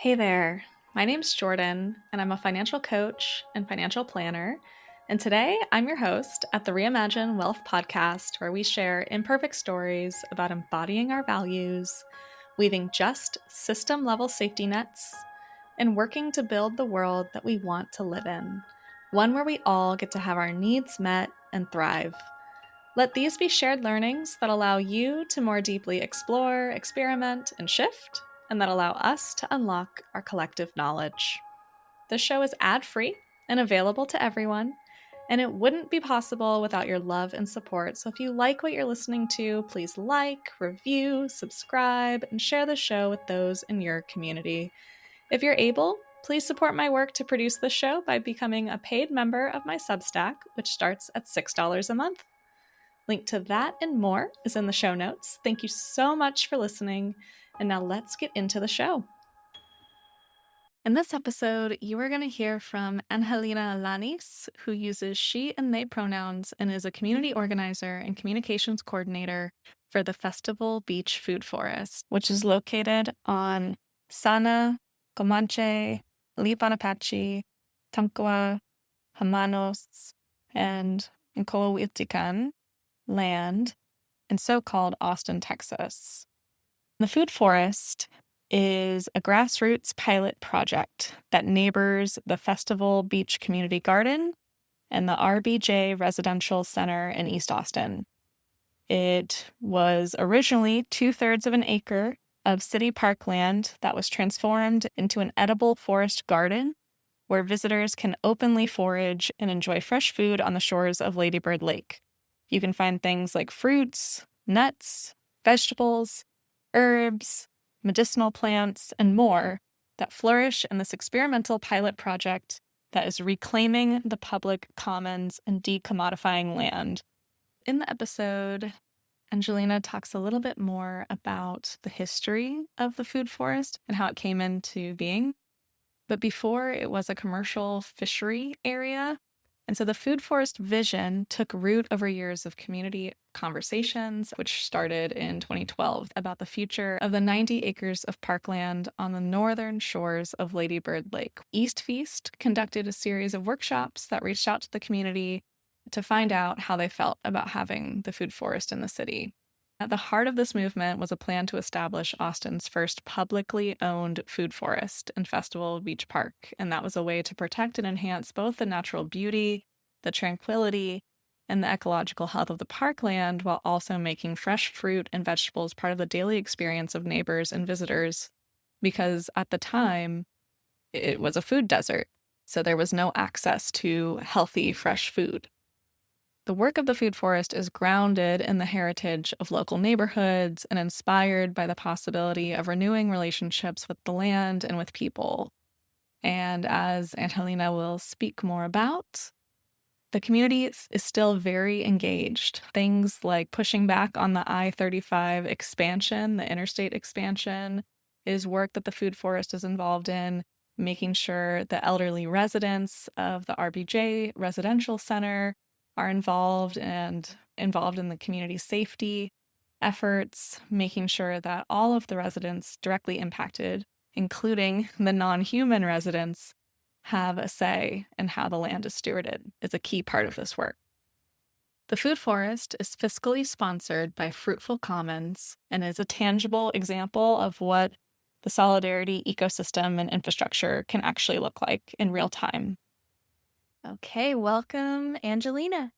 Hey there, my name's Jordan, and I'm a financial coach and financial planner. And today I'm your host at the Reimagine Wealth podcast, where we share imperfect stories about embodying our values, weaving just system level safety nets, and working to build the world that we want to live in, one where we all get to have our needs met and thrive. Let these be shared learnings that allow you to more deeply explore, experiment, and shift, and that allow us to unlock our collective knowledge. This show is ad-free and available to everyone, and it wouldn't be possible without your love and support. So if you like what you're listening to, please like, review, subscribe, and share the show with those in your community. If you're able, please support my work to produce the show by becoming a paid member of my Substack, which starts at $6 a month. Link to that and more is in the show notes. Thank you so much for listening. And now let's get into the show. In this episode, you are going to hear from Angelina Alanis, who uses she and they pronouns and is a community organizer and communications coordinator for the Festival Beach Food Forest, which is located on Sana, Comanche, Lipanapatchi, Tanqua, Hamanos, and Incoahuiltican land in so-called Austin, Texas. The Food Forest is a grassroots pilot project that neighbors the Festival Beach Community Garden and the RBJ Residential Center in East Austin. It was originally 2/3 of an acre of city parkland that was transformed into an edible forest garden where visitors can openly forage and enjoy fresh food on the shores of Lady Bird Lake. You can find things like fruits, nuts, vegetables, herbs, medicinal plants, and more that flourish in this experimental pilot project that is reclaiming the public commons and decommodifying land. In the episode, Angelina talks a little bit more about the history of the food forest and how it came into being. But before, it was a commercial fishery area. And so the food forest vision took root over years of community conversations, which started in 2012, about the future of the 90 acres of parkland on the northern shores of Lady Bird Lake. East Feast conducted a series of workshops that reached out to the community to find out how they felt about having the food forest in the city. At the heart of this movement was a plan to establish Austin's first publicly owned food forest in Festival Beach Park, and that was a way to protect and enhance both the natural beauty, the tranquility, and the ecological health of the parkland, while also making fresh fruit and vegetables part of the daily experience of neighbors and visitors, because at the time, it was a food desert, so there was no access to healthy, fresh food. The work of the food forest is grounded in the heritage of local neighborhoods and inspired by the possibility of renewing relationships with the land and with people. And as Angelina will speak more about, the community is still very engaged. Things like pushing back on the I-35 expansion, the interstate expansion, is work that the food forest is involved in, making sure the elderly residents of the RBJ Residential Center are involved in the community safety efforts, making sure that all of the residents directly impacted, including the non-human residents, have a say in how the land is stewarded, is a key part of this work. The food forest is fiscally sponsored by Fruitful Commons and is a tangible example of what the solidarity ecosystem and infrastructure can actually look like in real time. Okay, welcome, Angelina.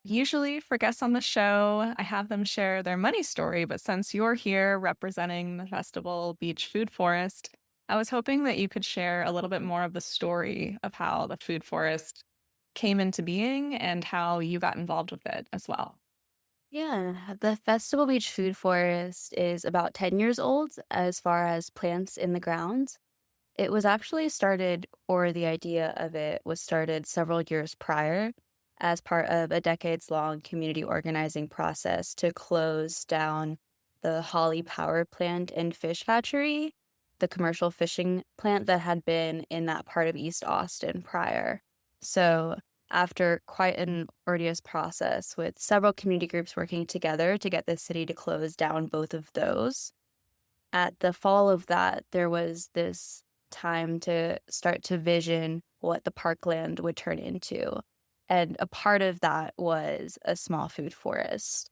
Usually for guests on the show, I have them share their money story, but since you're here representing the Festival Beach Food Forest, I was hoping that you could share a little bit more of the story of how the food forest came into being and how you got involved with it as well. Yeah, the Festival Beach Food Forest is about 10 years old as far as plants in the ground. It was actually started, or the idea of it was started several years prior as part of a decades-long community organizing process to close down the Holly Power Plant and Fish Hatchery, the commercial fishing plant that had been in that part of East Austin prior. So after quite an arduous process with several community groups working together to get the city to close down both of those, at the fall of that, there was this time to start to vision what the parkland would turn into. And a part of that was a small food forest.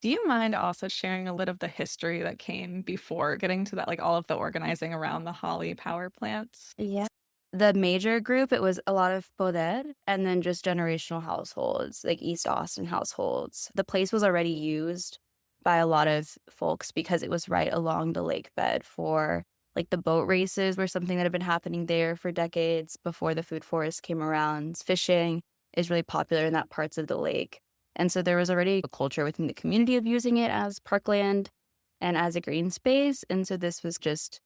Do you mind also sharing a little of the history that came before getting to that, like all of the organizing around the Holly power plants? Yeah. The major group, it was a lot of poder and then just generational households, like East Austin households. The place was already used by a lot of folks because it was right along the lake bed for like the boat races were something that had been happening there for decades before the food forest came around. Fishing is really popular in that parts of the lake. And so there was already a culture within the community of using it as parkland and as a green space. And so this was just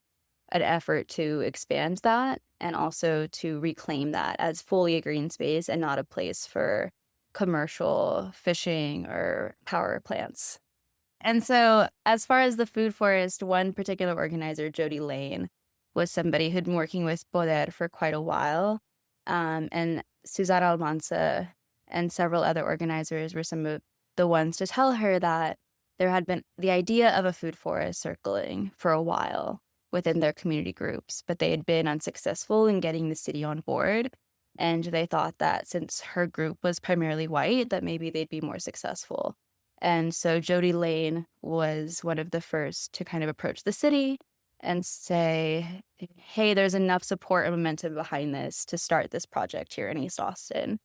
an effort to expand that and also to reclaim that as fully a green space and not a place for commercial fishing or power plants. And so, as far as the food forest, one particular organizer, Jody Lane, was somebody who'd been working with Poder for quite a while. And Suzanne Almanza and several other organizers were some of the ones to tell her that there had been the idea of a food forest circling for a while within their community groups, but they had been unsuccessful in getting the city on board. And they thought that since her group was primarily white, that maybe they'd be more successful. And so Jody Lane was one of the first to kind of approach the city and say, hey, there's enough support and momentum behind this to start this project here in East Austin.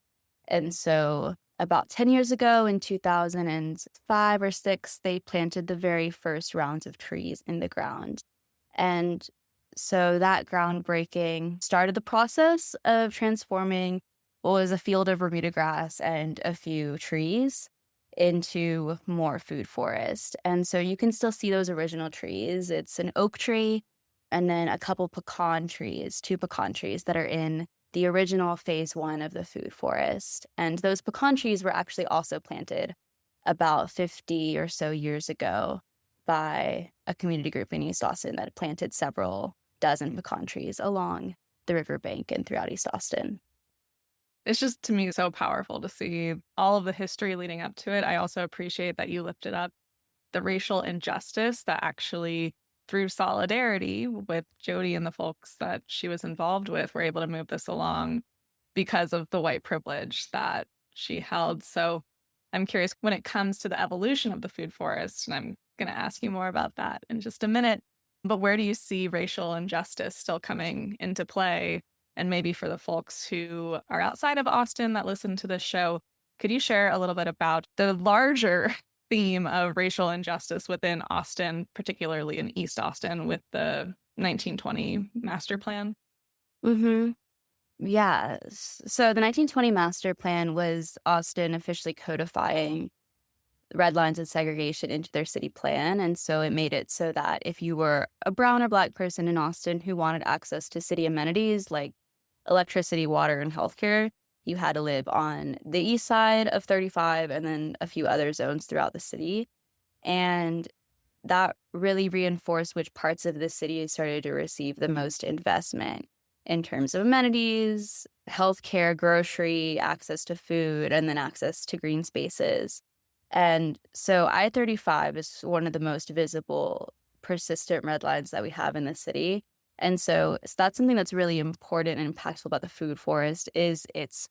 And so about 10 years ago in 2005 or 6, they planted the very first rounds of trees in the ground. And so that groundbreaking started the process of transforming what was a field of Bermuda grass and a few trees into more food forest. And so you can still see those original trees. It's an oak tree and then a couple pecan trees, 2 pecan trees that are in the original phase 1 of the food forest. And those pecan trees were actually also planted about 50 or so years ago by a community group in East Austin that had planted several dozen pecan trees along the riverbank and throughout East Austin. It's just to me so powerful to see all of the history leading up to it. I also appreciate that you lifted up the racial injustice that actually, through solidarity with Jody and the folks that she was involved with, were able to move this along because of the white privilege that she held. So I'm curious when it comes to the evolution of the food forest, and I'm going to ask you more about that in just a minute. But where do you see racial injustice still coming into play? And maybe for the folks who are outside of Austin that listen to this show, could you share a little bit about the larger theme of racial injustice within Austin, particularly in East Austin with the 1920 master plan? Mm-hmm. Yes. So the 1920 master plan was Austin officially codifying red lines and segregation into their city plan. And so it made it so that if you were a brown or black person in Austin who wanted access to city amenities like electricity, water, and healthcare, you had to live on the east side of 35 and then a few other zones throughout the city. And that really reinforced which parts of the city started to receive the most investment in terms of amenities, healthcare, grocery, access to food, and then access to green spaces. And so I-35 is one of the most visible, persistent red lines that we have in the city. And so that's something that's really important and impactful about the food forest is its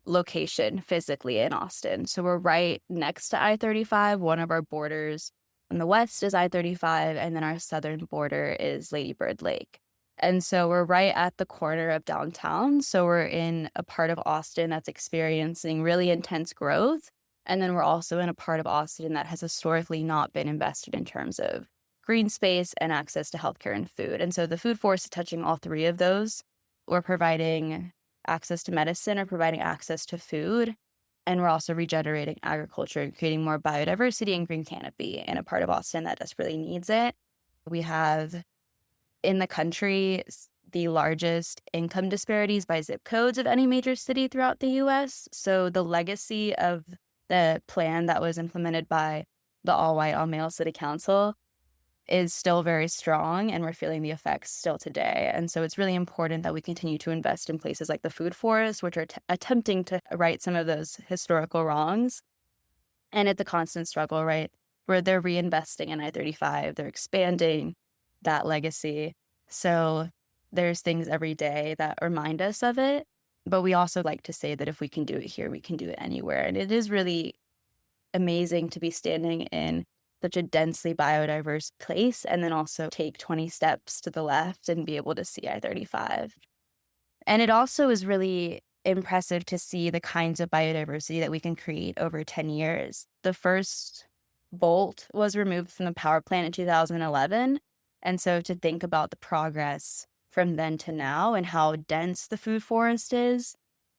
location physically in Austin. So we're right next to I-35. One of our borders on the west is I-35, and then our southern border is Lady Bird Lake. And so we're right at the corner of downtown. So we're in a part of Austin that's experiencing really intense growth. And then we're also in a part of Austin that has historically not been invested in terms of green space and access to healthcare and food. And so the food forest is touching all 3 of those. We're providing access to medicine or providing access to food. And we're also regenerating agriculture and creating more biodiversity and green canopy in a part of Austin that desperately needs it. We have in the country the largest income disparities by zip codes of any major city throughout the US. So the legacy of the plan that was implemented by the all-white, all-male city council is still very strong, and we're feeling the effects still today. And so it's really important that we continue to invest in places like the food forest, which are attempting to right some of those historical wrongs. And it's a constant struggle, right? Where they're reinvesting in I-35, they're expanding that legacy. So there's things every day that remind us of it. But we also like to say that if we can do it here, we can do it anywhere. And it is really amazing to be standing in such a densely biodiverse place and then also take 20 steps to the left and be able to see I-35. And it also is really impressive to see the kinds of biodiversity that we can create over 10 years. The first bolt was removed from the power plant in 2011. And so to think about the progress from then to now and how dense the food forest is,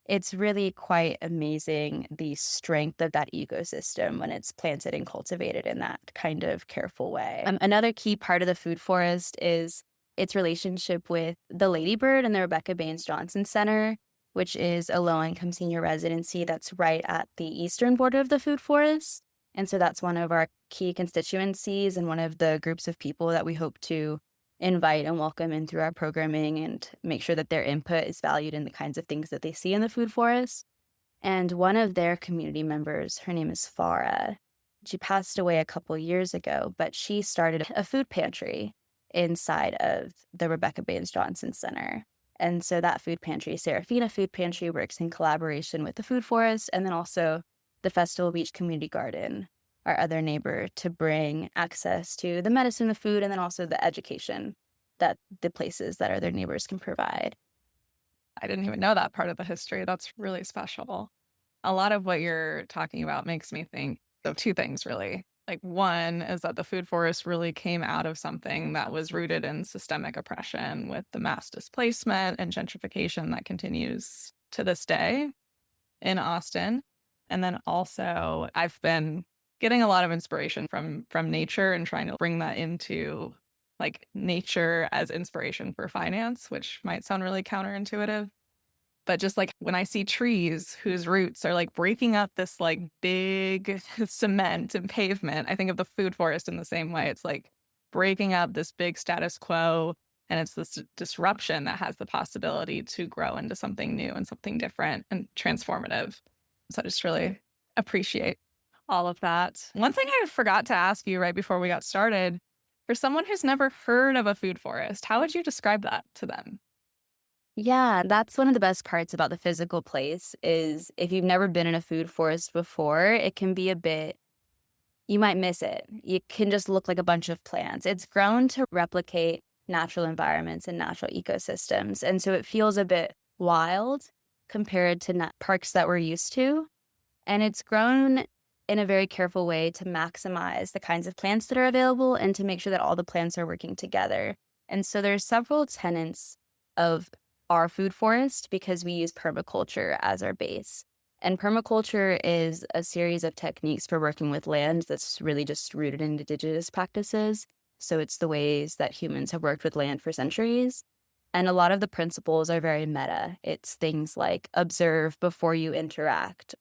it's really quite amazing the strength of that ecosystem when it's planted and cultivated in that kind of careful way. Another key part of the food forest is its relationship with the Ladybird and the Rebecca Baines Johnson Center, which is a low-income senior residency that's right at the eastern border of the food forest. And so that's one of our key constituencies and one of the groups of people that we hope to invite and welcome in through our programming and make sure that their input is valued in the kinds of things that they see in the food forest. And one of their community members, her name is Farah. She passed away a couple years ago, but she started a food pantry inside of the Rebecca Baines Johnson Center. And so that food pantry, Serafina Food Pantry, works in collaboration with the food forest and then also the Festival Beach Community Garden, our other neighbor, to bring access to the medicine, the food, and then also the education that the places that are their neighbors can provide. I didn't even know that part of the history. That's really special. A lot of what you're talking about makes me think of two things, really. Like, one is that the food forest really came out of something that was rooted in systemic oppression with the mass displacement and gentrification that continues to this day in Austin. And then also, I've been getting a lot of inspiration from nature and trying to bring that into like nature as inspiration for finance, which might sound really counterintuitive. But just like when I see trees whose roots are like breaking up this like big cement and pavement, I think of the food forest in the same way. It's like breaking up this big status quo, and it's this disruption that has the possibility to grow into something new and something different and transformative. So I just really appreciate all of that. One thing I forgot to ask you right before we got started, for someone who's never heard of a food forest, how would you describe that to them? Yeah, that's one of the best parts about the physical place is if you've never been in a food forest before, it can be a bit, you might miss it. It can just look like a bunch of plants. It's grown to replicate natural environments and natural ecosystems. And so it feels a bit wild compared to parks that we're used to. And it's grown in a very careful way to maximize the kinds of plants that are available and to make sure that all the plants are working together. And so there's several tenets of our food forest because we use permaculture as our base. And permaculture is a series of techniques for working with land that's really just rooted in indigenous practices. So it's the ways that humans have worked with land for centuries. And a lot of the principles are very meta. It's things like observe before you interact,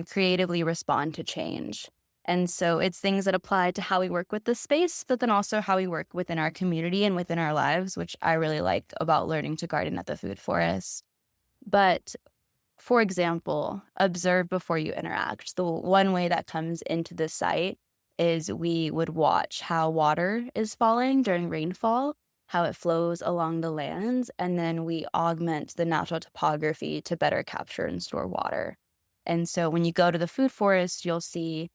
creatively respond to change. And so it's things that apply to how we work with the space, but then also how we work within our community and within our lives, which I really like about learning to garden at the food forest. But for example, observe before you interact. The one way that comes into the site is we would watch how water is falling during rainfall, how it flows along the lands, and then we augment the natural topography to better capture and store water. And so when you go to the food forest, you'll see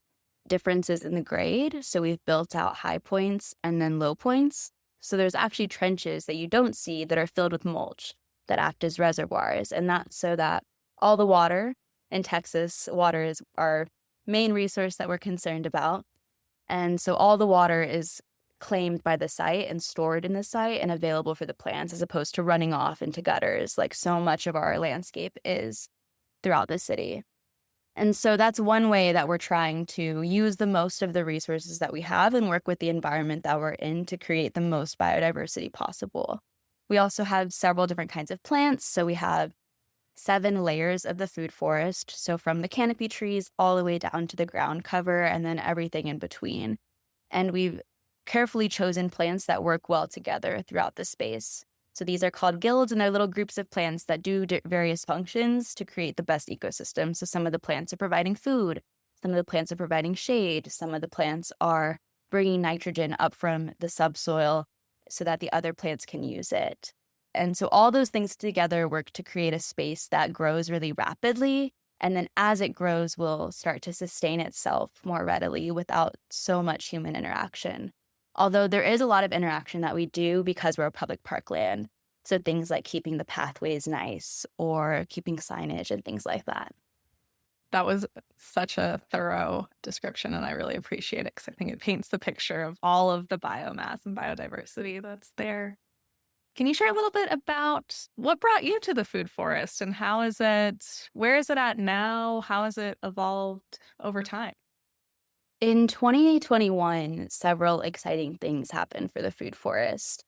differences in the grade. So we've built out high points and then low points. So there's actually trenches that you don't see that are filled with mulch that act as reservoirs. And that's so that all the water in Texas, water is our main resource that we're concerned about. And so all the water is claimed by the site and stored in the site and available for the plants as opposed to running off into gutters like so much of our landscape is throughout the city. And so that's one way that we're trying to use the most of the resources that we have and work with the environment that we're in to create the most biodiversity possible. We also have several different kinds of plants. So we have 7 layers of the food forest. So from the canopy trees all the way down to the ground cover and then everything in between. And we've carefully chosen plants that work well together throughout the space. So these are called guilds, and they're little groups of plants that do various functions to create the best ecosystem. So some of the plants are providing food, some of the plants are providing shade, some of the plants are bringing nitrogen up from the subsoil so that the other plants can use it. And so all those things together work to create a space that grows really rapidly. And then as it grows, will start to sustain itself more readily without so much human interaction. Although there is a lot of interaction that we do because we're a public parkland. So things like keeping the pathways nice or keeping signage and things like that. That was such a thorough description, and I really appreciate it because I think it paints the picture of all of the biomass and biodiversity that's there. Can you share a little bit about what brought you to the food forest and where is it at now? How has it evolved over time? In 2021, several exciting things happened for the food forest.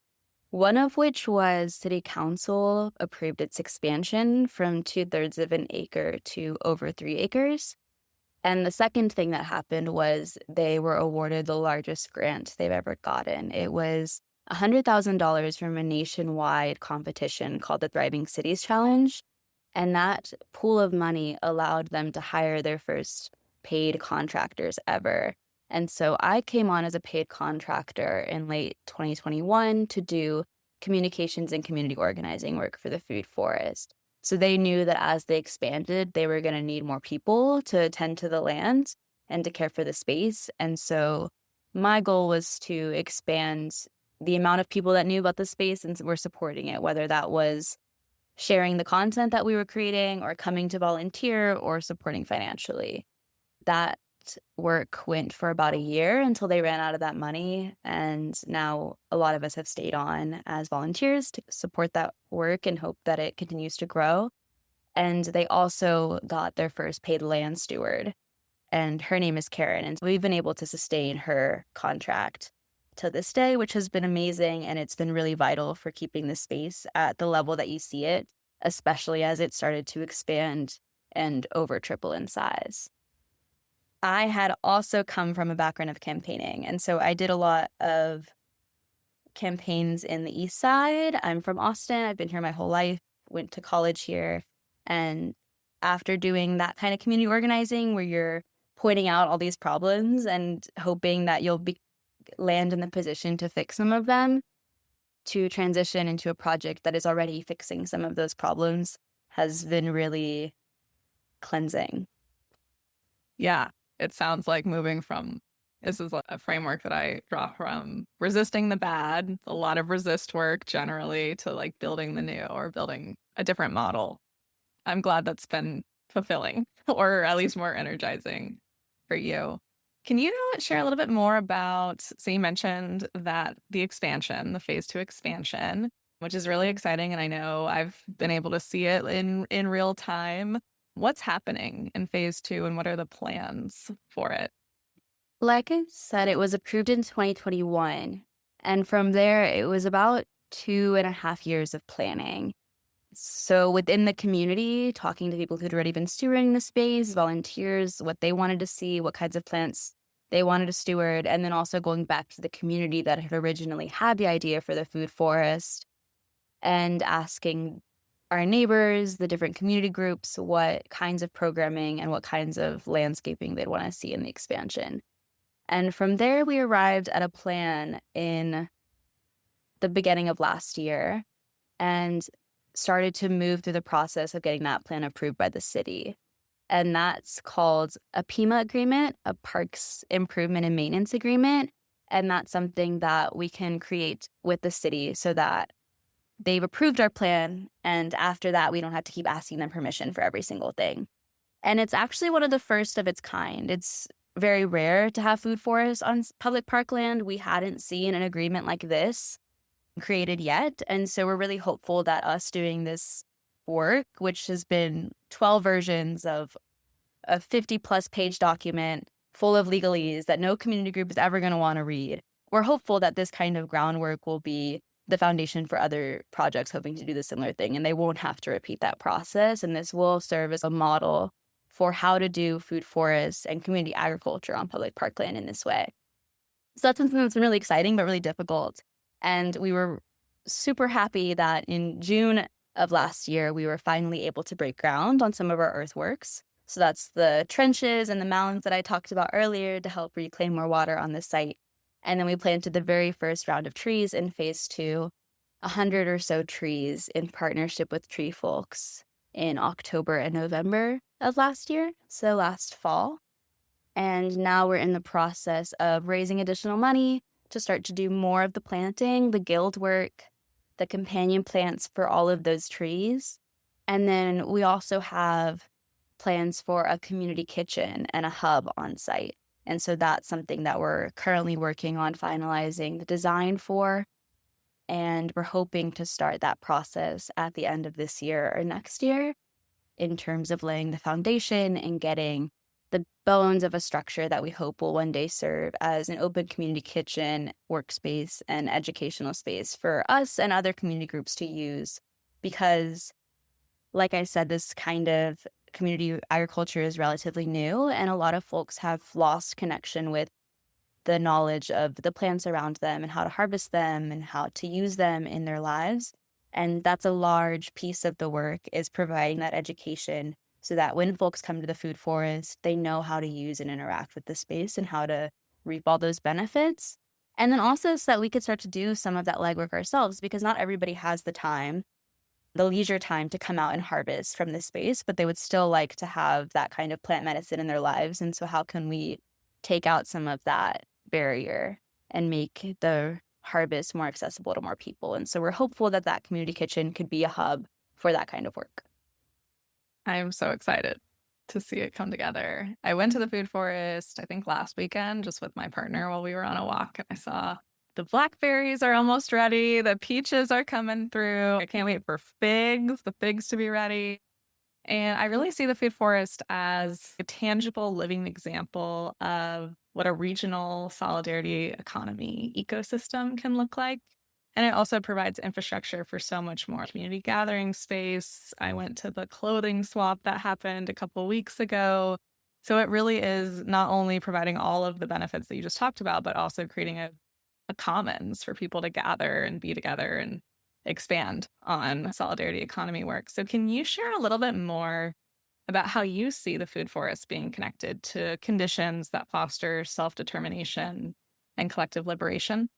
One of which was City Council approved its expansion from 2/3 of an acre to over 3 acres. And the second thing that happened was they were awarded the largest grant they've ever gotten. It was $100,000 from a nationwide competition called the Thriving Cities Challenge. And that pool of money allowed them to hire their first paid contractors ever. And so I came on as a paid contractor in late 2021 to do communications and community organizing work for the food forest. So they knew that as they expanded, they were going to need more people to attend to the land and to care for the space. And so my goal was to expand the amount of people that knew about the space and were supporting it, whether that was sharing the content that we were creating or coming to volunteer or supporting financially. That work went for about a year until they ran out of that money. And now a lot of us have stayed on as volunteers to support that work and hope that it continues to grow. And they also got their first paid land steward, and her name is Karen. And we've been able to sustain her contract to this day, which has been amazing. And it's been really vital for keeping the space at the level that you see it, especially as it started to expand and over triple in size. I had also come from a background of campaigning, and so I did a lot of campaigns in the East Side. I'm from Austin. I've been here my whole life, went to college here, and after doing that kind of community organizing where you're pointing out all these problems and hoping that land in the position to fix some of them, to transition into a project that is already fixing some of those problems has been really cleansing. Yeah, it sounds like this is a framework that I draw from resisting the bad, a lot of resist work generally, to like building the new or building a different model. I'm glad that's been fulfilling or at least more energizing for you. Can you share a little bit more about, so you mentioned that the phase two expansion, which is really exciting. And I know I've been able to see it in real time. What's happening in phase two and what are the plans for it? Like I said, it was approved in 2021. And from there, it was about 2.5 years of planning. So within the community, talking to people who'd already been stewarding the space, volunteers, what they wanted to see, what kinds of plants they wanted to steward, and then also going back to the community that had originally had the idea for the food forest and asking our neighbors, the different community groups, what kinds of programming and what kinds of landscaping they'd want to see in the expansion. And from there, we arrived at a plan in the beginning of last year and started to move through the process of getting that plan approved by the city. And that's called a PIMA agreement, a Parks Improvement and Maintenance Agreement. And that's something that we can create with the city so that they've approved our plan. And after that, we don't have to keep asking them permission for every single thing. And it's actually one of the first of its kind. It's very rare to have food forests on public parkland. We hadn't seen an agreement like this created yet. And so we're really hopeful that us doing this work, which has been 12 versions of a 50+ page document full of legalese that no community group is ever going to want to read, we're hopeful that this kind of groundwork will be the foundation for other projects hoping to do the similar thing. And they won't have to repeat that process. And this will serve as a model for how to do food forests and community agriculture on public parkland in this way. So that's something that's been really exciting, but really difficult. And we were super happy that in June of last year, we were finally able to break ground on some of our earthworks. So that's the trenches and the mounds that I talked about earlier to help reclaim more water on the site. And then we planted the very first round of trees in phase two, 100 or so trees in partnership with tree folks in October and November of last year, so last fall. And now we're in the process of raising additional money to start to do more of the planting, the guild work, the companion plants for all of those trees. And then we also have plans for a community kitchen and a hub on site. And so that's something that we're currently working on finalizing the design for. And we're hoping to start that process at the end of this year or next year in terms of laying the foundation and getting the bones of a structure that we hope will one day serve as an open community kitchen, workspace, and educational space for us and other community groups to use. Because, like I said, this kind of community agriculture is relatively new, and a lot of folks have lost connection with the knowledge of the plants around them and how to harvest them and how to use them in their lives. And that's a large piece of the work, is providing that education so that when folks come to the food forest, they know how to use and interact with the space and how to reap all those benefits. And then also so that we could start to do some of that legwork ourselves, because not everybody has the time, the leisure time to come out and harvest from this space, but they would still like to have that kind of plant medicine in their lives. And so how can we take out some of that barrier and make the harvest more accessible to more people? And so we're hopeful that that community kitchen could be a hub for that kind of work. I'm so excited to see it come together. I went to the food forest, I think last weekend, just with my partner while we were on a walk, and I saw the blackberries are almost ready. The peaches are coming through. I can't wait for the figs to be ready. And I really see the food forest as a tangible living example of what a regional solidarity economy ecosystem can look like. And it also provides infrastructure for so much more community gathering space. I went to the clothing swap that happened a couple weeks ago. So it really is not only providing all of the benefits that you just talked about, but also creating a commons for people to gather and be together and expand on solidarity economy work. So can you share a little bit more about how you see the food forest being connected to conditions that foster self-determination and collective liberation?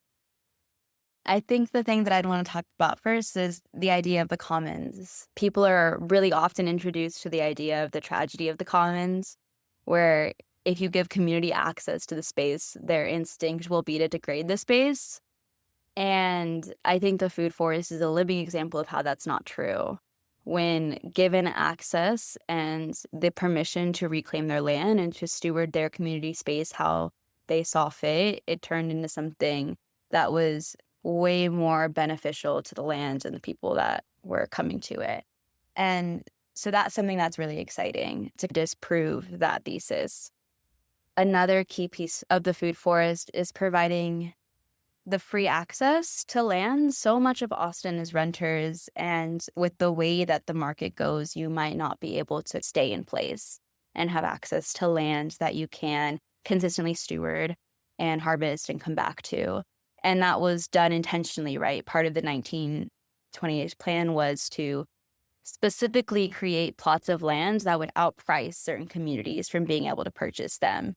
I think the thing that I'd want to talk about first is the idea of the commons. People are really often introduced to the idea of the tragedy of the commons, where if you give community access to the space, their instinct will be to degrade the space. And I think the food forest is a living example of how that's not true. When given access and the permission to reclaim their land and to steward their community space how they saw fit, it turned into something that was way more beneficial to the land and the people that were coming to it. And so that's something that's really exciting to disprove that thesis. Another key piece of the food forest is providing the free access to land. So much of Austin is renters, and with the way that the market goes, you might not be able to stay in place and have access to land that you can consistently steward and harvest and come back to. And that was done intentionally, right? Part of the 1928 plan was to specifically create plots of land that would outprice certain communities from being able to purchase them.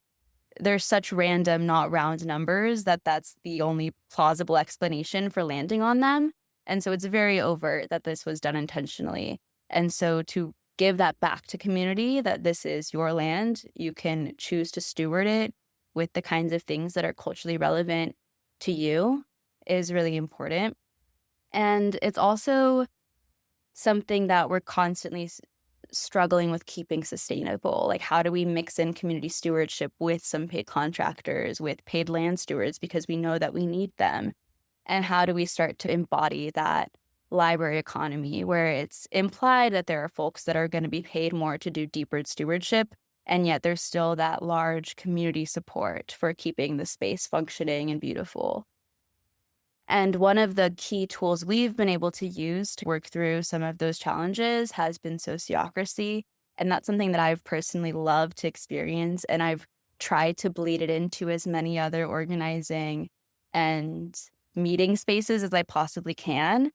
There's such random, not round numbers that that's the only plausible explanation for landing on them. And so it's very overt that this was done intentionally. And so to give that back to community, that this is your land, you can choose to steward it with the kinds of things that are culturally relevant to you, is really important. And it's also something that we're constantly struggling with keeping sustainable. Like, how do we mix in community stewardship with some paid contractors, with paid land stewards, because we know that we need them? And how do we start to embody that library economy where it's implied that there are folks that are going to be paid more to do deeper stewardship, and yet there's still that large community support for keeping the space functioning and beautiful? And one of the key tools we've been able to use to work through some of those challenges has been sociocracy. And that's something that I've personally loved to experience. And I've tried to bleed it into as many other organizing and meeting spaces as I possibly can,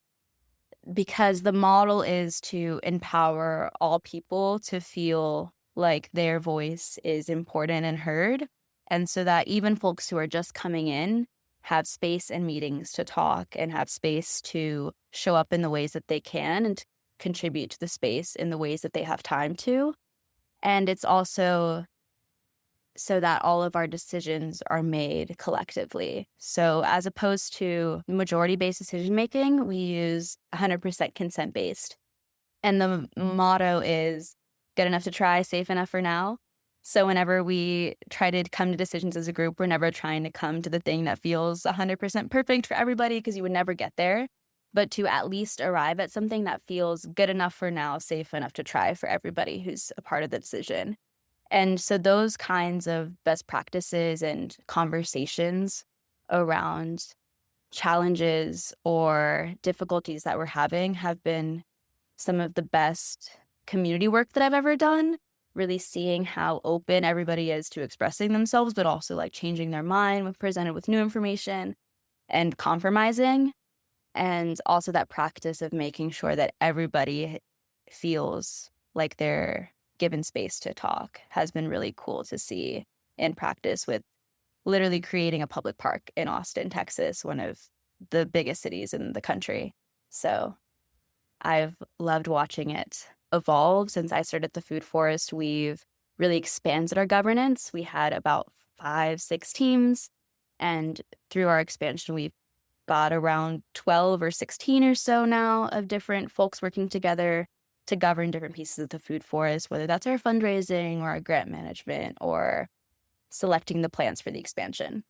because the model is to empower all people to feel like their voice is important and heard. And so that even folks who are just coming in have space in meetings to talk and have space to show up in the ways that they can and to contribute to the space in the ways that they have time to. And it's also so that all of our decisions are made collectively. So as opposed to majority-based decision making, we use 100% consent-based. And the motto is good enough to try, safe enough for now. So whenever we try to come to decisions as a group, we're never trying to come to the thing that feels 100% perfect for everybody because you would never get there, but to at least arrive at something that feels good enough for now, safe enough to try for everybody who's a part of the decision. And so those kinds of best practices and conversations around challenges or difficulties that we're having have been some of the best community work that I've ever done, really seeing how open everybody is to expressing themselves, but also like changing their mind when presented with new information and compromising. And also that practice of making sure that everybody feels like they're given space to talk has been really cool to see in practice with literally creating a public park in Austin, Texas, one of the biggest cities in the country. So I've loved watching it evolve since I started the Food Forest. We've really expanded our governance. We had about 5, 6 teams, and through our expansion, we've got around 12 or 16 or so now of different folks working together to govern different pieces of the Food Forest, whether that's our fundraising or our grant management or selecting the plants for the expansion.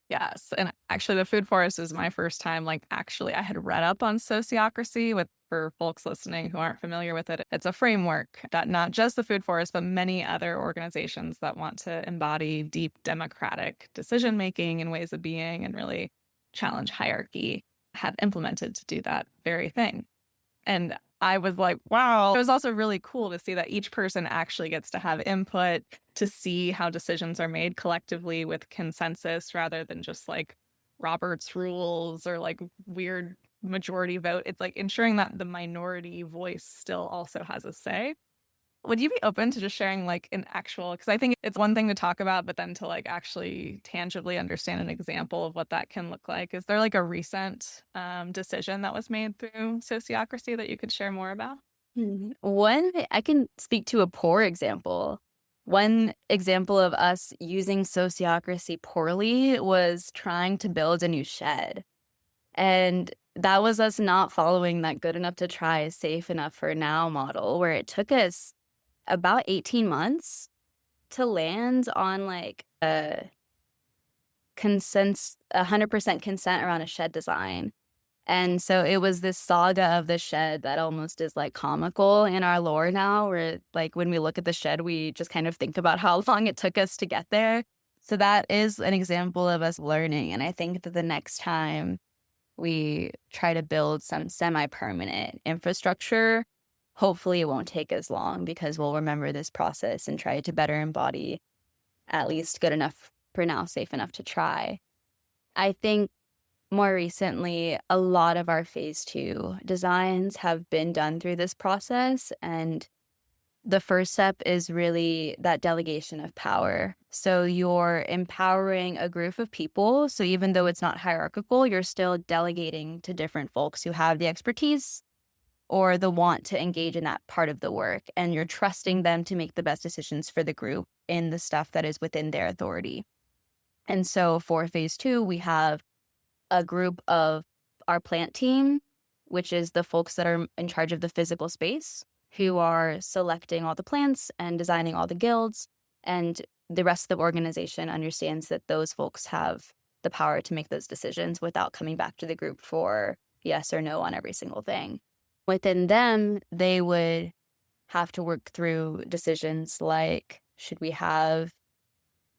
Yes. And actually, the Food Forest is my first time. Like, actually, I had read up on sociocracy with, for folks listening who aren't familiar with it. It's a framework that not just the Food Forest, but many other organizations that want to embody deep democratic decision making and ways of being and really challenge hierarchy have implemented to do that very thing. And I was like, wow. It was also really cool to see that each person actually gets to have input, to see how decisions are made collectively with consensus rather than just like Robert's rules or like weird majority vote. It's like ensuring that the minority voice still also has a say. Would you be open to just sharing like an actual, because I think it's one thing to talk about, but then to like actually tangibly understand an example of what that can look like? Is there like a recent decision that was made through sociocracy that you could share more about? One, I can speak to a poor example. One example of us using sociocracy poorly was trying to build a new shed. And that was us not following that good enough to try, safe enough for now model, where it took us about 18 months to land on like a consent, 100% consent around a shed design. And so it was this saga of the shed that almost is like comical in our lore now, where like when we look at the shed, we just kind of think about how long it took us to get there. So that is an example of us learning. And I think that the next time we try to build some semi-permanent infrastructure, hopefully it won't take as long because we'll remember this process and try to better embody at least good enough for now, safe enough to try. I think more recently, a lot of our phase 2 designs have been done through this process, and the first step is really that delegation of power. So you're empowering a group of people. So even though it's not hierarchical, you're still delegating to different folks who have the expertise or the want to engage in that part of the work. And you're trusting them to make the best decisions for the group in the stuff that is within their authority. And so for phase 2, we have a group of our plant team, which is the folks that are in charge of the physical space, who are selecting all the plants and designing all the guilds. And the rest of the organization understands that those folks have the power to make those decisions without coming back to the group for yes or no on every single thing. Within them, they would have to work through decisions like, should we have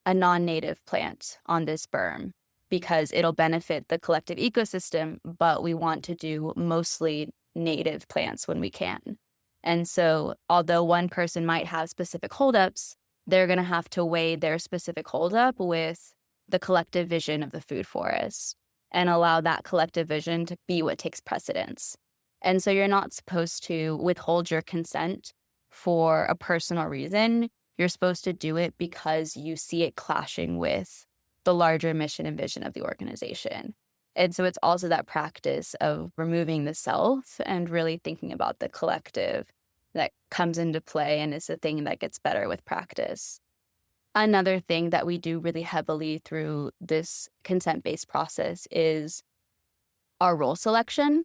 a non-native plant on this berm? Because it'll benefit the collective ecosystem, but we want to do mostly native plants when we can. And so although one person might have specific holdups, they're going to have to weigh their specific holdup with the collective vision of the food forest and allow that collective vision to be what takes precedence. And so you're not supposed to withhold your consent for a personal reason. You're supposed to do it because you see it clashing with the larger mission and vision of the organization. And so it's also that practice of removing the self and really thinking about the collective that comes into play and is the thing that gets better with practice. Another thing that we do really heavily through this consent-based process is our role selection.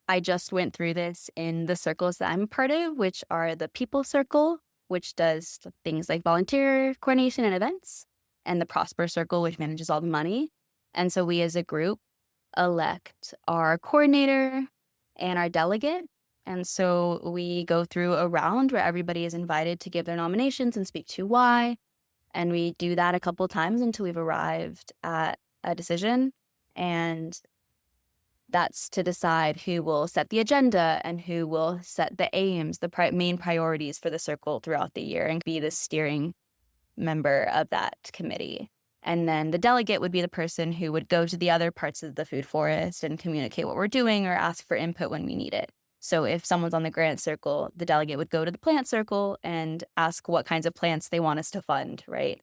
I just went through this in the circles that I'm a part of, which are the People Circle, which does things like volunteer coordination and events, and the Prosper Circle, which manages all the money. And so we as a group elect our coordinator and our delegate. And so we go through a round where everybody is invited to give their nominations and speak to why. And we do that a couple times until we've arrived at a decision. And that's to decide who will set the agenda and who will set the aims, the main priorities for the circle throughout the year and be the steering member of that committee. And then the delegate would be the person who would go to the other parts of the food forest and communicate what we're doing or ask for input when we need it. So if someone's on the grant circle, the delegate would go to the plant circle and ask what kinds of plants they want us to fund, right?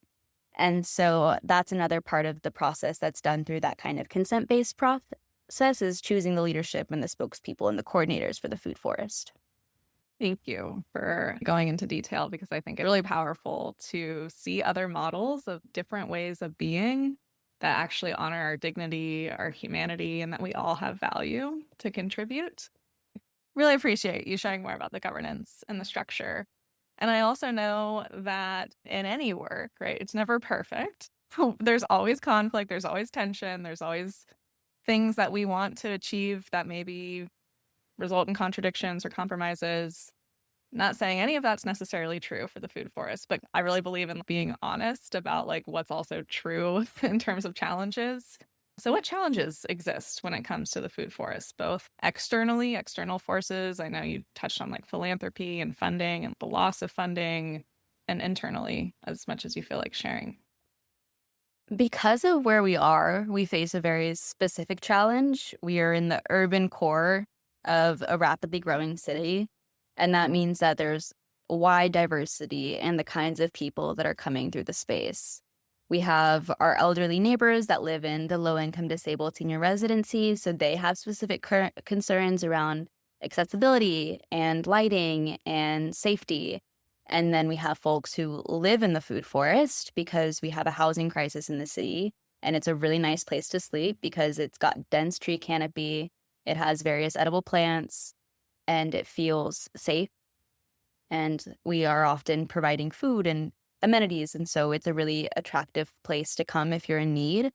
And so that's another part of the process that's done through that kind of consent-based process is choosing the leadership and the spokespeople and the coordinators for the food forest. Thank you for going into detail because I think it's really powerful to see other models of different ways of being that actually honor our dignity, our humanity, and that we all have value to contribute. Really appreciate you sharing more about the governance and the structure. And I also know that in any work, right, it's never perfect. There's always conflict, there's always tension, there's always things that we want to achieve that maybe result in contradictions or compromises. Not saying any of that's necessarily true for the food forest, but I really believe in being honest about like what's also true in terms of challenges. So what challenges exist when it comes to the food forest, both externally, external forces? I know you touched on like philanthropy and funding and the loss of funding, and internally as much as you feel like sharing. Because of where we are, we face a very specific challenge. We are in the urban core of a rapidly growing city, and that means that there's wide diversity in the kinds of people that are coming through the space. We have our elderly neighbors that live in the low-income disabled senior residencies, so they have specific concerns around accessibility and lighting and safety. And then we have folks who live in the food forest because we have a housing crisis in the city. And it's a really nice place to sleep because it's got dense tree canopy, it has various edible plants, and it feels safe. And we are often providing food and amenities. And so it's a really attractive place to come if you're in need.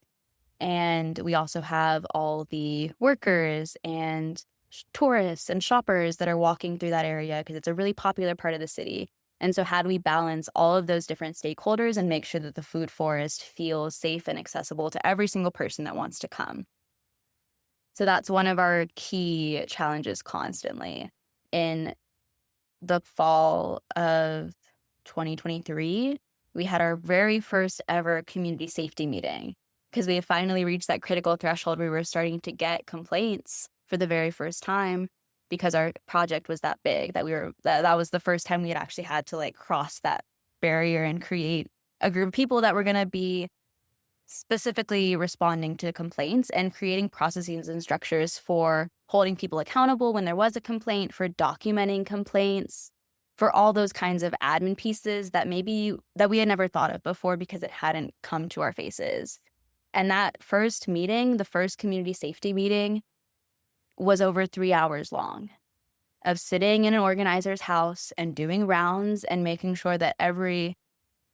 And we also have all the workers and tourists and shoppers that are walking through that area because it's a really popular part of the city. And so how do we balance all of those different stakeholders and make sure that the food forest feels safe and accessible to every single person that wants to come? So that's one of our key challenges constantly. In the fall of 2023, we had our very first ever community safety meeting because we had finally reached that critical threshold where we were starting to get complaints for the very first time because our project was that big that that was the first time we had actually had to like cross that barrier and create a group of people that were going to be specifically responding to complaints and creating processes and structures for holding people accountable when there was a complaint, for documenting complaints, for all those kinds of admin pieces that we had never thought of before because it hadn't come to our faces. And that first meeting, the first community safety meeting, was over 3 hours long of sitting in an organizer's house and doing rounds and making sure that every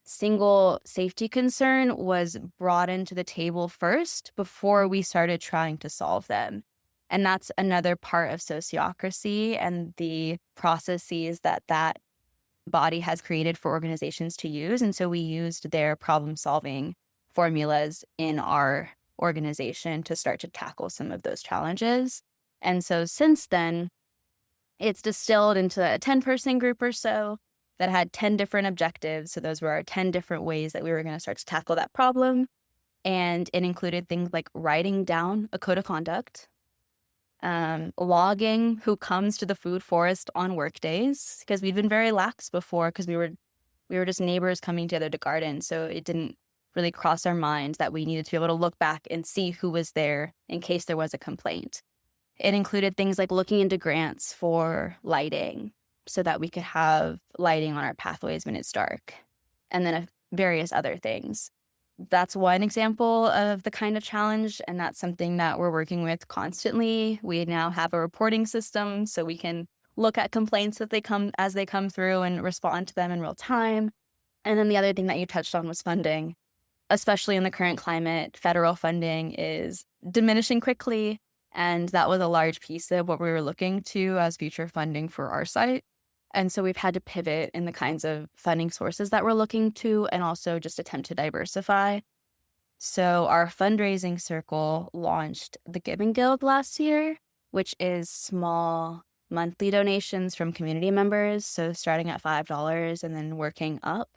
single safety concern was brought into the table first before we started trying to solve them. And that's another part of sociocracy and the processes that body has created for organizations to use. And so we used their problem-solving formulas in our organization to start to tackle some of those challenges. And so since then, it's distilled into a 10-person group or so that had 10 different objectives. So those were our 10 different ways that we were going to start to tackle that problem. And it included things like writing down a code of conduct, logging who comes to the food forest on work days, because we'd been very lax before because we were just neighbors coming together to garden. So it didn't really cross our minds that we needed to be able to look back and see who was there in case there was a complaint. It included things like looking into grants for lighting so that we could have lighting on our pathways when it's dark, and then various other things. That's one example of the kind of challenge, and that's something that we're working with constantly. We now have a reporting system so we can look at complaints as they come through and respond to them in real time. And then the other thing that you touched on was funding. Especially in the current climate, federal funding is diminishing quickly, and that was a large piece of what we were looking to as future funding for our site. And so we've had to pivot in the kinds of funding sources that we're looking to and also just attempt to diversify. So our fundraising circle launched the Giving Guild last year, which is small monthly donations from community members. So starting at $5 and then working up.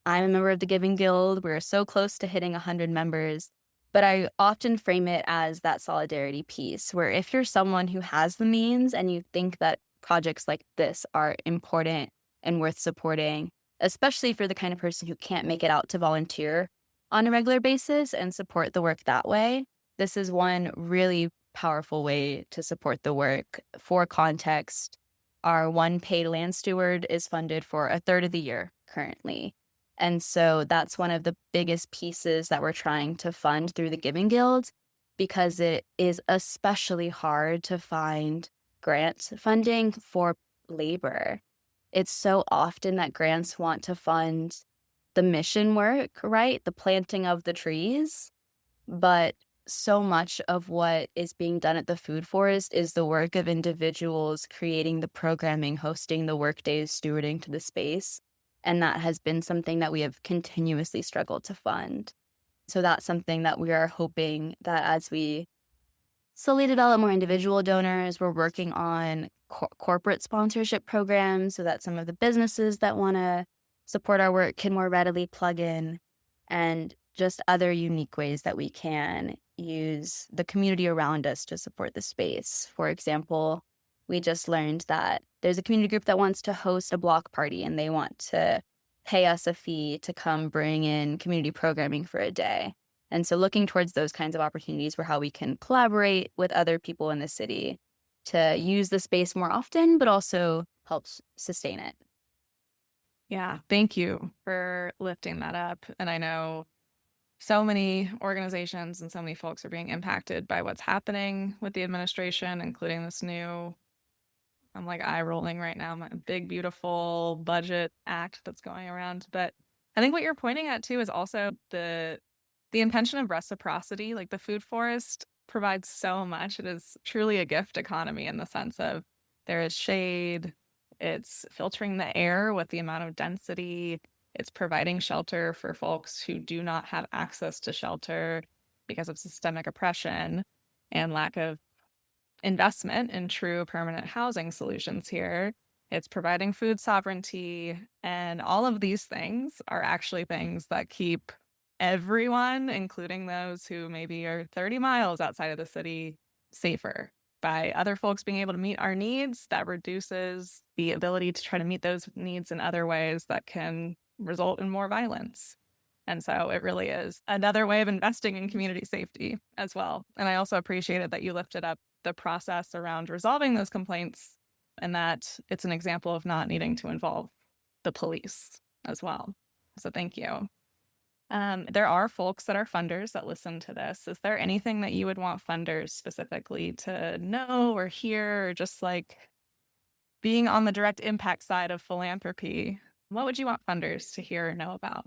I'm a member of the Giving Guild. We're so close to hitting 100 members. But I often frame it as that solidarity piece, where if you're someone who has the means and you think that projects like this are important and worth supporting, especially for the kind of person who can't make it out to volunteer on a regular basis and support the work that way, this is one really powerful way to support the work. For context, our one paid land steward is funded for a third of the year currently. And so that's one of the biggest pieces that we're trying to fund through the Giving Guild, because it is especially hard to find grant funding for labor. It's so often that grants want to fund the mission work, right? The planting of the trees. But so much of what is being done at the food forest is the work of individuals creating the programming, hosting the work days, stewarding to the space. And that has been something that we have continuously struggled to fund. So that's something that we are hoping that as we slowly develop more individual donors, we're working on corporate sponsorship programs so that some of the businesses that want to support our work can more readily plug in, and just other unique ways that we can use the community around us to support the space. For example, we just learned that there's a community group that wants to host a block party and they want to pay us a fee to come bring in community programming for a day. And so looking towards those kinds of opportunities for how we can collaborate with other people in the city to use the space more often, but also helps sustain it. Yeah, thank you for lifting that up. And I know so many organizations and so many folks are being impacted by what's happening with the administration, including this new, I'm like eye rolling right now, my big, beautiful budget act that's going around. But I think what you're pointing at too is also the intention of reciprocity. Like the food forest provides so much. It is truly a gift economy in the sense of there is shade, it's filtering the air with the amount of density, it's providing shelter for folks who do not have access to shelter because of systemic oppression and lack of investment in true permanent housing solutions here. It's providing food sovereignty, and all of these things are actually things that keep everyone, including those who maybe are 30 miles outside of the city, safer. By other folks being able to meet our needs, that reduces the ability to try to meet those needs in other ways that can result in more violence. And so it really is another way of investing in community safety as well. And I also appreciated that you lifted up the process around resolving those complaints and that it's an example of not needing to involve the police as well. So thank you. There are folks that are funders that listen to this. Is there anything that you would want funders specifically to know or hear, or just like being on the direct impact side of philanthropy? What would you want funders to hear or know about?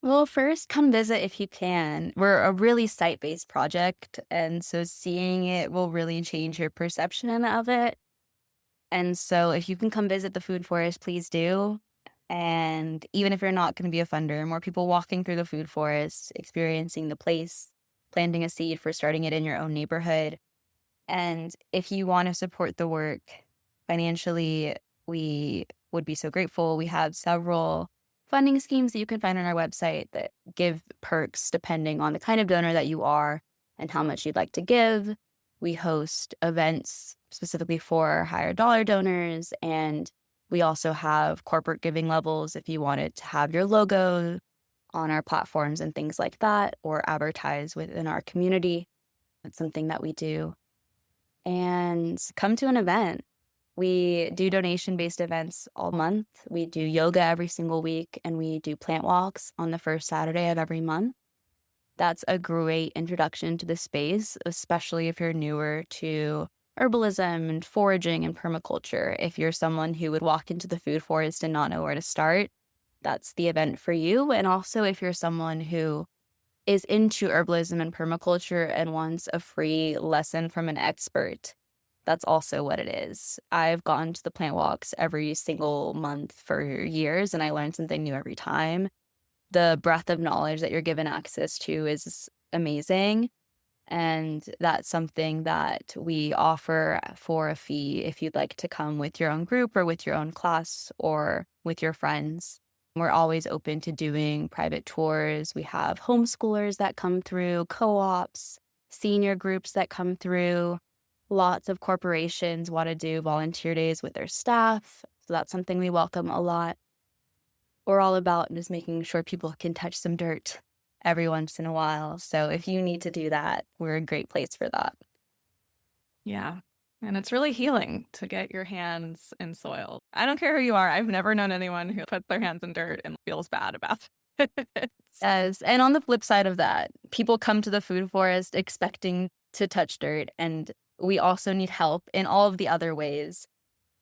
Well, first, come visit if you can. We're a really site-based project, and so seeing it will really change your perception of it. And so if you can come visit the food forest, please do. And even if you're not going to be a funder, more people walking through the food forest, experiencing the place, planting a seed for starting it in your own neighborhood. And if you want to support the work financially, we would be so grateful. We have several funding schemes that you can find on our website that give perks depending on the kind of donor that you are and how much you'd like to give. We host events specifically for higher dollar donors, and we also have corporate giving levels if you wanted to have your logo on our platforms and things like that, or advertise within our community. It's something that we do. And come to an event. We do donation-based events all month. We do yoga every single week, and we do plant walks on the first Saturday of every month. That's a great introduction to the space, especially if you're newer to herbalism and foraging and permaculture. If you're someone who would walk into the food forest and not know where to start, that's the event for you. And also, if you're someone who is into herbalism and permaculture and wants a free lesson from an expert, that's also what it is. I've gone to the plant walks every single month for years, and I learn something new every time. The breadth of knowledge that you're given access to is amazing. And that's something that we offer for a fee if you'd like to come with your own group or with your own class or with your friends. We're always open to doing private tours. We have homeschoolers that come through, co-ops, senior groups that come through. Lots of corporations want to do volunteer days with their staff. So that's something we welcome a lot. We're all about just making sure people can touch some dirt every once in a while. So if you need to do that, we're a great place for that. Yeah. And it's really healing to get your hands in soil. I don't care who you are. I've never known anyone who puts their hands in dirt and feels bad about it. Yes. And on the flip side of that, people come to the food forest expecting to touch dirt. And we also need help in all of the other ways.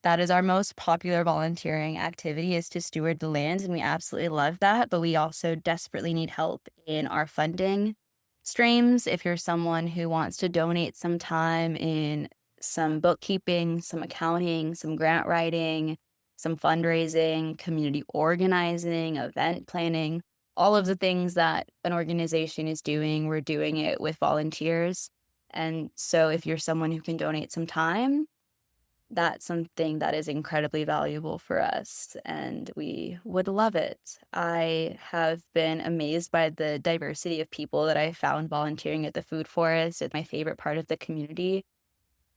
That is our most popular volunteering activity, is to steward the land, and we absolutely love that, but we also desperately need help in our funding streams. If you're someone who wants to donate some time in some bookkeeping, some accounting, some grant writing, some fundraising, community organizing, event planning, all of the things that an organization is doing, we're doing it with volunteers. And so if you're someone who can donate some time, that's something that is incredibly valuable for us, and we would love it. I have been amazed by the diversity of people that I found volunteering at the food forest. It's my favorite part of the community.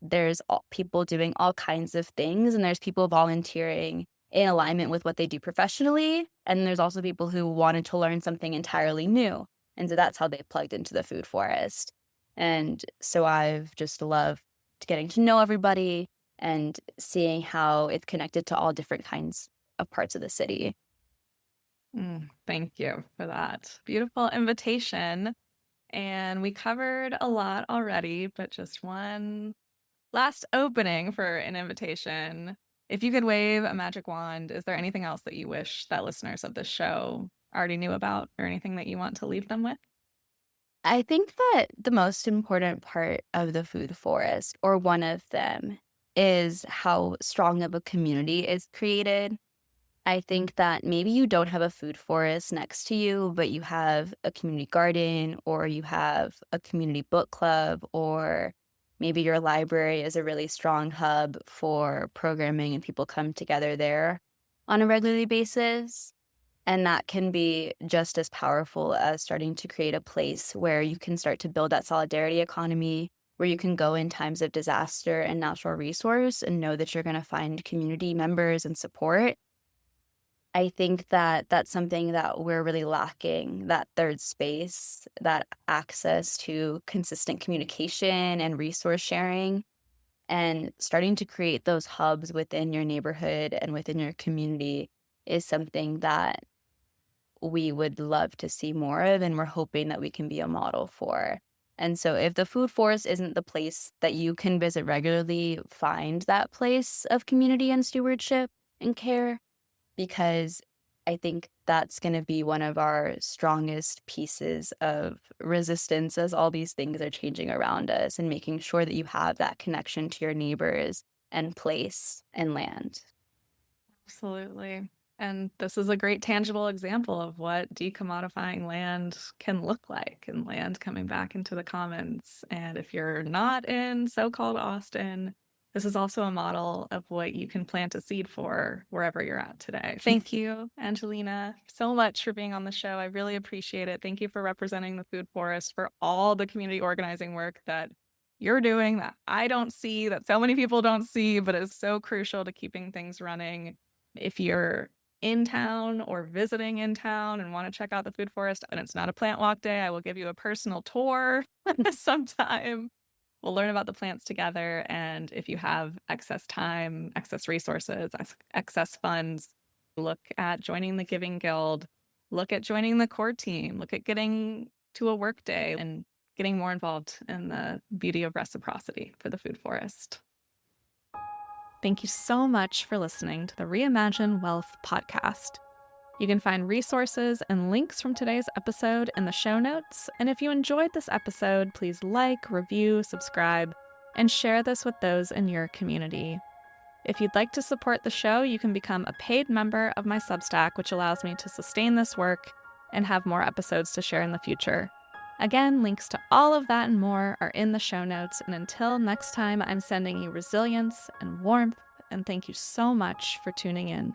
There's people doing all kinds of things, and there's people volunteering in alignment with what they do professionally, and there's also people who wanted to learn something entirely new, and so that's how they plugged into the food forest. And so I've just loved getting to know everybody and seeing how it's connected to all different kinds of parts of the city. Thank you for that beautiful invitation. And we covered a lot already, but just one last opening for an invitation. If you could wave a magic wand, is there anything else that you wish that listeners of this show already knew about, or anything that you want to leave them with? I think that the most important part of the food forest, or one of them, is how strong of a community is created. I think that maybe you don't have a food forest next to you, but you have a community garden, or you have a community book club, or maybe your library is a really strong hub for programming and people come together there on a regular basis. And that can be just as powerful as starting to create a place where you can start to build that solidarity economy, where you can go in times of disaster and natural resource and know that you're going to find community members and support. I think that that's something that we're really lacking, that third space, that access to consistent communication and resource sharing, and starting to create those hubs within your neighborhood and within your community is something that we would love to see more of, and we're hoping that we can be a model for. And so if the food forest isn't the place that you can visit regularly, find that place of community and stewardship and care, because I think that's going to be one of our strongest pieces of resistance as all these things are changing around us, and making sure that you have that connection to your neighbors and place and land. Absolutely. And this is a great tangible example of what decommodifying land can look like, and land coming back into the commons. And if you're not in so-called Austin, this is also a model of what you can plant a seed for wherever you're at today. Thank you, Angelina, so much for being on the show. I really appreciate it. Thank you for representing the food forest, for all the community organizing work that you're doing that I don't see, that so many people don't see, but is so crucial to keeping things running. If you're in town or visiting in town and want to check out the food forest and it's not a plant walk day, I will give you a personal tour sometime. We'll learn about the plants together. And if you have excess time, excess resources, excess funds, look at joining the Giving Guild, look at joining the core team, look at getting to a work day and getting more involved in the beauty of reciprocity for the food forest. Thank you so much for listening to the Reimagine Wealth podcast. You can find resources and links from today's episode in the show notes. And if you enjoyed this episode, please like, review, subscribe, and share this with those in your community. If you'd like to support the show, you can become a paid member of my Substack, which allows me to sustain this work and have more episodes to share in the future. Again, links to all of that and more are in the show notes. And until next time, I'm sending you resilience and warmth, and thank you so much for tuning in.